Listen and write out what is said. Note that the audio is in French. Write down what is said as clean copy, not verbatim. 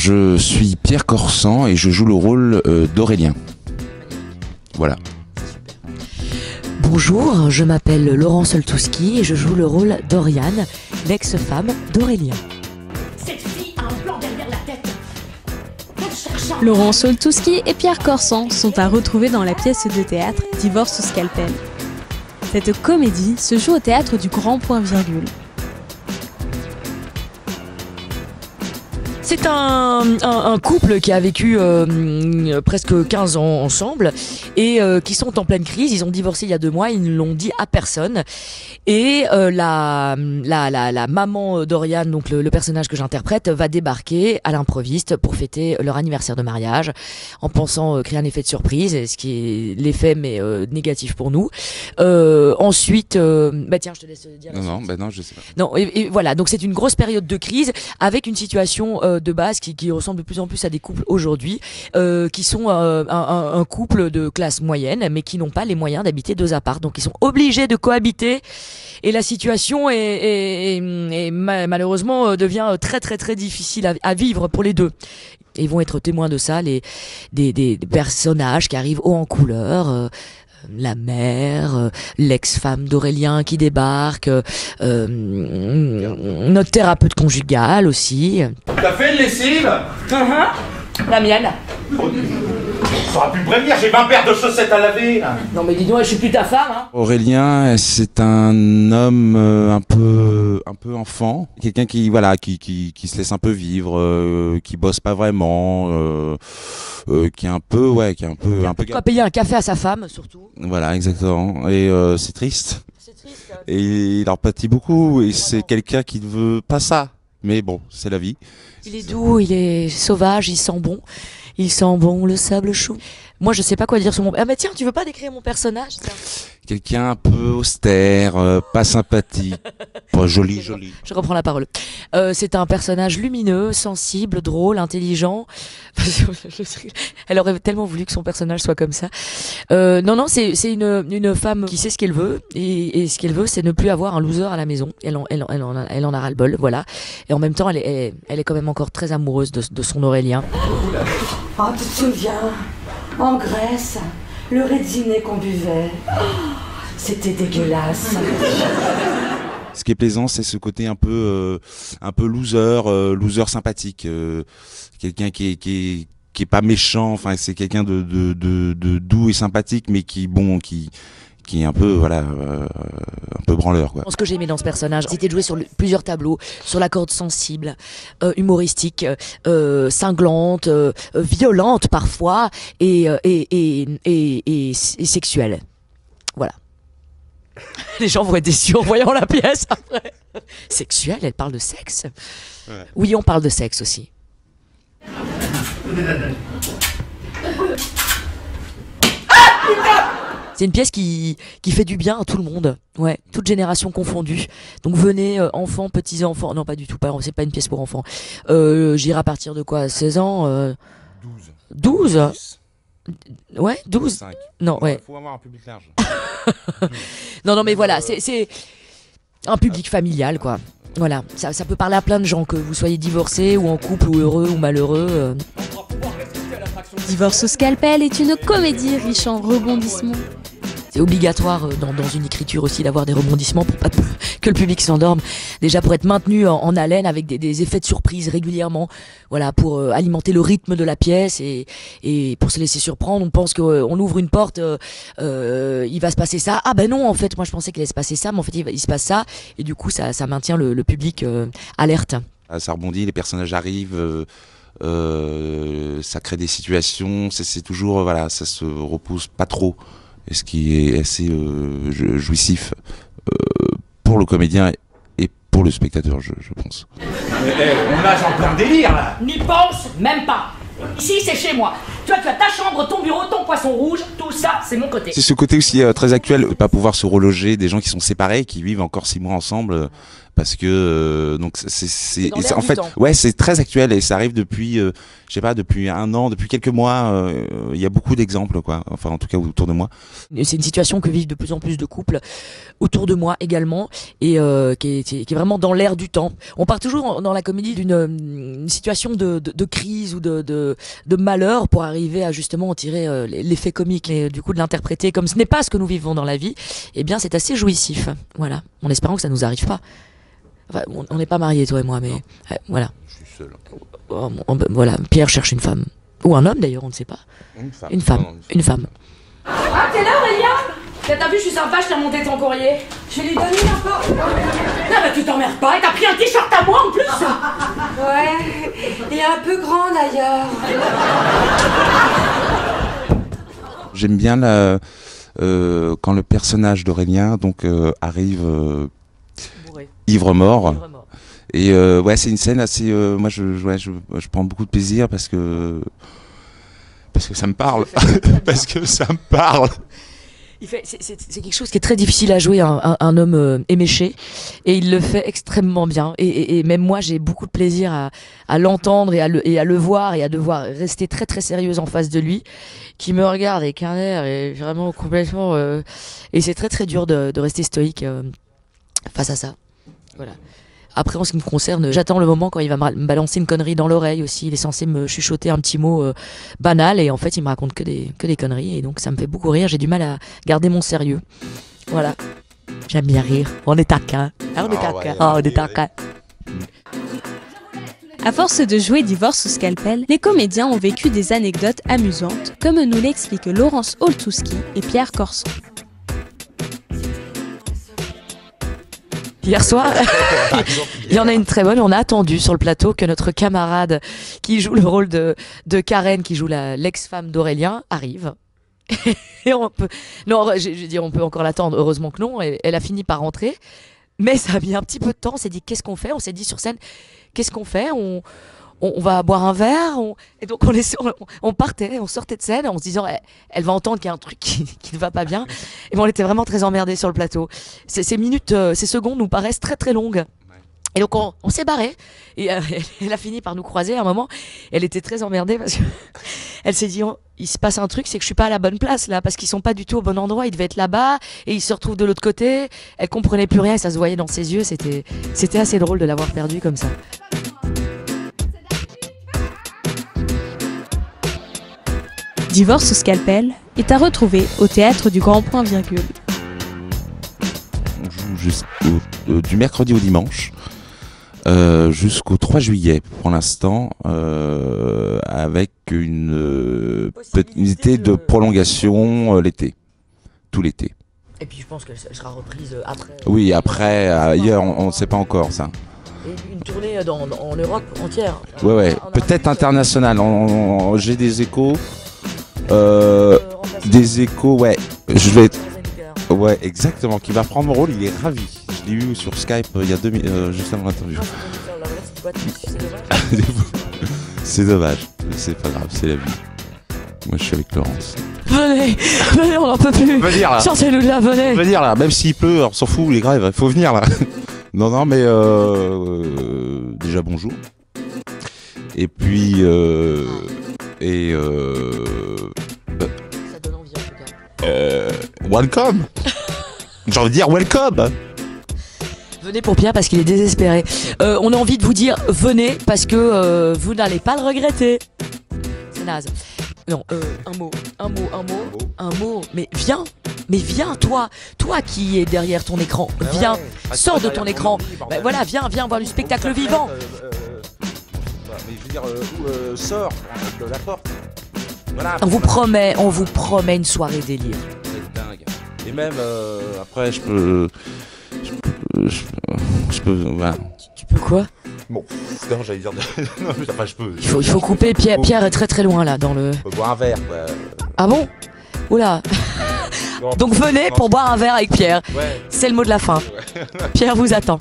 je suis Pierre Corsan et je joue le rôle d'Aurélien. Voilà. Bonjour, je m'appelle Laurent Soltouski et je joue le rôle d'Oriane, l'ex-femme d'Aurélien. Cette fille a un plan derrière la tête. Laurent Soltouski et Pierre Corsan sont à retrouver dans la pièce de théâtre Divorce au scalpel. Cette comédie se joue au théâtre du Grand Point Virgule. C'est un couple qui a vécu presque 15 ans ensemble et qui sont en pleine crise. Ils ont divorcé il y a 2 mois, ils ne l'ont dit à personne. Et la maman d'Oriane, donc le personnage que j'interprète, va débarquer à l'improviste pour fêter leur anniversaire de mariage en pensant créer un effet de surprise, ce qui est l'effet mais négatif pour nous. Ensuite, tiens, je te laisse dire. Non, je sais pas. Non, et voilà, donc c'est une grosse période de crise avec une situation de base qui ressemble de plus en plus à des couples aujourd'hui, qui sont un couple de classe moyenne, mais qui n'ont pas les moyens d'habiter 2 apparts, donc ils sont obligés de cohabiter. Et la situation malheureusement devient très très très difficile à vivre pour les deux. Et ils vont être témoins de ça, des personnages qui arrivent haut en couleur. La mère, l'ex-femme d'Aurélien qui débarque, notre thérapeute conjugale aussi. T'as fait une lessive? La mienne. T'aurais pu me prévenir, j'ai 20 paires de chaussettes à laver. Non mais dis donc, je suis plus ta femme, hein. Aurélien, c'est un homme un peu enfant, quelqu'un qui se laisse un peu vivre, qui bosse pas vraiment, qui est un peu Qui a payé un café à sa femme surtout. Voilà, exactement. Et c'est triste. C'est triste. Et il en pâtit beaucoup. Et c'est quelqu'un qui ne veut pas ça. Mais bon, c'est la vie. Il est doux, il est sauvage, il sent bon. Il sent bon le sable chaud. Moi, je sais pas quoi dire sur mon... Ah mais tiens, tu veux pas décrire mon personnage? Quelqu'un un peu austère, pas sympathique, pas joli. Je reprends la parole. C'est un personnage lumineux, sensible, drôle, intelligent. Elle aurait tellement voulu que son personnage soit comme ça. Non, c'est une femme qui sait ce qu'elle veut et ce qu'elle veut, c'est ne plus avoir un loser à la maison. Elle en a ras le bol, voilà. Et en même temps, elle est quand même encore très amoureuse de son Aurélien. Oh, tu te souviens, en Grèce, le rédziné qu'on buvait, c'était dégueulasse. Ce qui est plaisant, c'est ce côté un peu loser sympathique, quelqu'un qui est pas méchant. Enfin, c'est quelqu'un de doux et sympathique, mais qui est un peu un peu branleur, quoi. Ce que j'ai aimé dans ce personnage, c'était de jouer sur plusieurs tableaux, sur la corde sensible, humoristique, cinglante, violente parfois et sexuelle. Voilà. Les gens vont être déçus en voyant la pièce après. Sexuelle, elle parle de sexe. Ouais. Oui, on parle de sexe aussi. C'est une pièce qui fait du bien à tout le monde, ouais, toute génération confondue. Donc venez, enfants, petits-enfants, non pas du tout, c'est pas une pièce pour enfants. J'irai à partir de quoi, 16 ans 12 Ouais, 12 5. Non, ouais. Faut avoir un public large. non, mais voilà, c'est un public familial, quoi. Voilà, ça peut parler à plein de gens, que vous soyez divorcé ou en couple ou heureux ou malheureux. Divorce au scalpel est une comédie riche en rebondissements. C'est obligatoire dans une écriture aussi d'avoir des rebondissements pour pas que le public s'endorme. Déjà pour être maintenu en haleine avec des effets de surprise régulièrement. Voilà, pour alimenter le rythme de la pièce et pour se laisser surprendre. On pense qu'on ouvre une porte, il va se passer ça. Ah ben non, en fait, moi je pensais qu'il allait se passer ça, mais en fait il se passe ça. Et du coup ça maintient le public alerte. Ça rebondit, les personnages arrivent. Ça crée des situations, c'est toujours ça se repousse pas trop, et ce qui est assez jouissif pour le comédien et pour le spectateur, je pense. On nage en plein délire là. N'y pense même pas. Ici, c'est chez moi. Tu as ta chambre, ton bureau, ton poisson rouge, tout ça, c'est mon côté. C'est ce côté aussi très actuel, pas pouvoir se reloger, des gens qui sont séparés, qui vivent encore 6 mois ensemble, parce que donc dans l'air en du fait temps. ouais, c'est très actuel et ça arrive depuis je sais pas, depuis un an, depuis quelques mois. Il y a beaucoup d'exemples, quoi, enfin en tout cas autour de moi. C'est une situation que vivent de plus en plus de couples autour de moi également, et qui est vraiment dans l'air du temps. On part toujours dans la comédie d'une situation de crise ou de malheur pour arriver à justement en tirer l'effet comique et du coup de l'interpréter comme ce n'est pas ce que nous vivons dans la vie. Eh bien, c'est assez jouissif, voilà, en espérant que ça nous arrive pas. Enfin, on n'est pas mariés, toi et moi, mais voilà. Je suis seul. Voilà, Pierre cherche une femme. Ou un homme d'ailleurs, on ne sait pas. Une femme. Non, Une femme. Ah, t'es là, Aurélien? T'as vu, je suis sympa, je t'ai remonté ton courrier. Je vais lui donner un peu. Non, mais tu t'emmerdes pas, et t'as pris un t-shirt à moi en plus. Ouais, il est un peu grand d'ailleurs. J'aime bien quand le personnage d'Aurélien donc arrive Bourré. ivre-mort. Vraiment. Et ouais, c'est une scène assez. Moi, je prends beaucoup de plaisir parce que ça me parle. Parce que ça me parle. C'est quelque chose qui est très difficile à jouer, un homme éméché, et il le fait extrêmement bien. Et même moi, j'ai beaucoup de plaisir à l'entendre et à le voir et à devoir rester très très sérieuse en face de lui, qui me regarde avec un air et vraiment complètement. Et c'est très très dur de rester stoïque face à ça. Voilà. Après, en ce qui me concerne, j'attends le moment quand il va me balancer une connerie dans l'oreille aussi. Il est censé me chuchoter un petit mot banal, et en fait, il me raconte que des conneries, et donc ça me fait beaucoup rire. J'ai du mal à garder mon sérieux. Voilà. J'aime bien rire. On est taquin. On est taquin. On est taquin. À force de jouer Divorce sous scalpel, les comédiens ont vécu des anecdotes amusantes, comme nous l'expliquent Laurence Oltouski et Pierre Corson. Hier soir, il y en a une très bonne. On a attendu sur le plateau que notre camarade qui joue le rôle de Karen, qui joue l'ex-femme d'Aurélien, arrive. Et on peut, non, je veux dire, on peut encore l'attendre. Heureusement que non. Elle a fini par rentrer, mais ça a mis un petit peu de temps. On s'est dit qu'est-ce qu'on fait. On s'est dit sur scène, qu'est-ce qu'on fait. On va boire un verre, et donc on partait, on sortait de scène en se disant elle va entendre qu'il y a un truc qui ne va pas bien. Et bon, on était vraiment très emmerdés sur le plateau. Ces minutes, ces secondes nous paraissent très très longues. Et donc on s'est barré, et elle a fini par nous croiser à un moment. Elle était très emmerdée parce que elle s'est dit il se passe un truc, c'est que je suis pas à la bonne place là, parce qu'ils sont pas du tout au bon endroit. Ils devaient être là-bas et ils se retrouvent de l'autre côté. Elle comprenait plus rien et ça se voyait dans ses yeux. C'était assez drôle de l'avoir perdue comme ça. Divorce sous scalpel est à retrouver au théâtre du Grand Point Virgule. On joue du mercredi au dimanche jusqu'au 3 juillet pour l'instant, avec une possibilité de prolongation l'été, tout l'été. Et puis je pense qu'elle sera reprise après. Oui, après, ailleurs, on ne sait pas encore ça. Et une tournée en Europe entière. Ouais, peut-être internationale. J'ai des échos. Des échos, ouais. Je vais. Ouais, exactement. Qui va prendre mon rôle, il est ravi. Je l'ai eu sur Skype il y a 2 minutes, juste avant l'interview. C'est dommage. C'est pas grave, c'est la vie. Moi, je suis avec Laurence. Venez, on n'en peut plus. Venir là. Sortez-nous de là, venez. Venir là, même s'il pleut, on s'en fout, les grèves, il faut venir là. Non, mais déjà bonjour. Et puis Ça donne envie en tout cas. Welcome. J'ai envie de dire welcome. Venez pour Pierre parce qu'il est désespéré. On a envie de vous dire venez parce que vous n'allez pas le regretter. C'est naze. Non, un mot. Mais viens, toi qui es derrière ton écran, viens, sors de ton écran. Voilà, viens voir du spectacle vivant. Mais je veux dire, sors de la porte. Voilà. On vous promet une soirée délire. C'est dingue. Et même après, je peux. Voilà. Tu peux quoi? Bon, non, j'allais dire. Non, mais enfin, je peux. Il faut couper. Pierre est très très loin là dans le. On peut boire un verre, quoi. Ah bon? Oula. Donc venez pour boire un verre avec Pierre. Ouais. C'est le mot de la fin. Pierre vous attend.